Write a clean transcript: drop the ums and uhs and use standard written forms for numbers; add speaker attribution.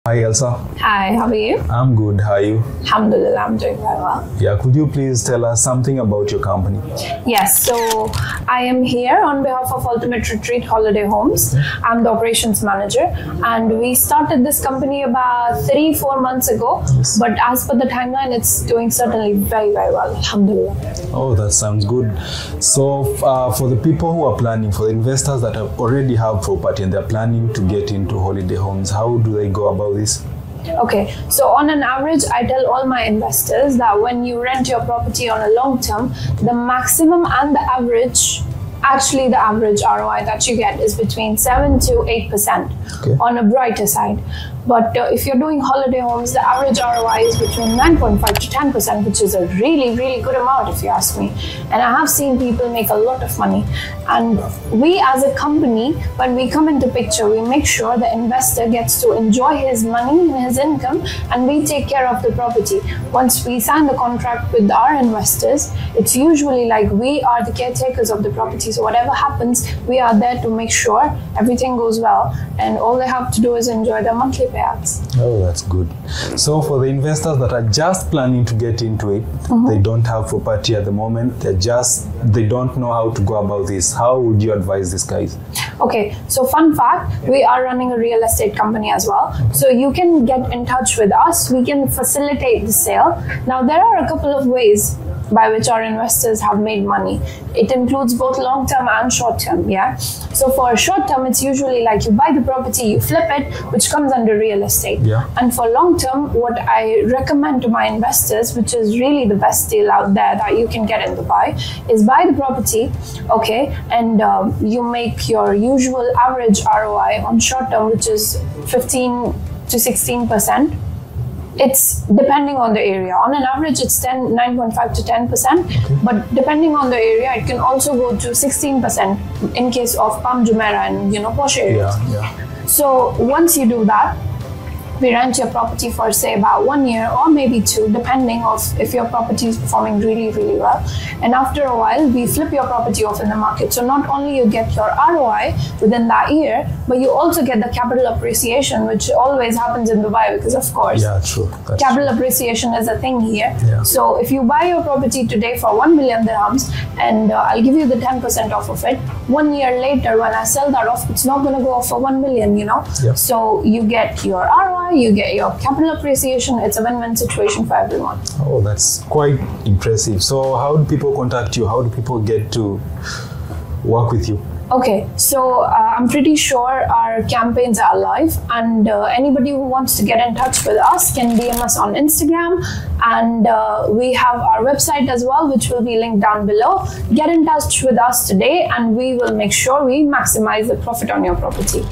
Speaker 1: Hi Elsa.
Speaker 2: Hi, how are you?
Speaker 1: I'm good. How are you?
Speaker 2: Alhamdulillah, I'm doing very well.
Speaker 1: Yeah, could you please tell us something about your company?
Speaker 2: Yes, so I am here on behalf of Ultimate Retreat Holiday Homes. I'm the operations manager, and we started this company about 3-4 months ago.
Speaker 1: Yes.
Speaker 2: But as per the timeline, it's doing certainly very, very well. Alhamdulillah.
Speaker 1: Oh, that sounds good. So for the people who are planning, for the investors that already have property and they're planning to get into holiday homes, how do they go about this?
Speaker 2: Okay, so on an average, I tell all my investors that when you rent your property on a long term, the maximum and the average, actually the average ROI that you get is between 7 to 8% on a brighter side. But if you're doing holiday homes, the average ROI is between 9.5 to 10%, which is a really, really good amount if you ask me. And I have seen people make a lot of money. And we as a company, when we come into picture, we make sure the investor gets to enjoy his money and his income, and we take care of the property. Once we sign the contract with our investors, it's usually like we are the caretakers of the property. So whatever happens, we are there to make sure everything goes well, and all they have to do is enjoy their monthly payouts.
Speaker 1: Oh, that's good. So for the investors that are just planning to get into it, they don't have property at the moment, they don't know how to go about this. How would you advise these guys?
Speaker 2: Okay, so fun fact, we are running a real estate company as well. So you can get in touch with us. We can facilitate the sale. Now, there are a couple of ways by which our investors have made money. It includes both long-term and short-term, yeah? So for short-term, it's usually like you buy the property, you flip it, which comes under real estate.
Speaker 1: Yeah.
Speaker 2: And for long-term, what I recommend to my investors, which is really the best deal out there that you can get in Dubai, is buy the property, okay, and you make your usual average ROI on short-term, which is 15 to 16%. It's depending on the area. On an average, it's 9.5 to 10%, but depending on the area, it can also go to 16% in case of Palm Jumeirah and posh areas. So once you do that, we rent your property for say about 1 year or maybe 2, depending of if your property is performing really, really well. And after a while, we flip your property off in the market. So not only you get your ROI within that year, but you also get the capital appreciation, which always happens in Dubai because of course, capital appreciation is a thing here. So if you buy your property today for 1 million dirhams and I'll give you the 10% off of it, 1 year later when I sell that off, it's not going to go off for 1 million, So you get your ROI, you get your capital appreciation. It's a win-win situation for everyone.
Speaker 1: Oh, that's quite impressive. So how do people contact you? How do people get to work with you?
Speaker 2: Okay, so I'm pretty sure our campaigns are live, and anybody who wants to get in touch with us can DM us on Instagram, and we have our website as well, which will be linked down below. Get in touch with us today and we will make sure we maximize the profit on your property.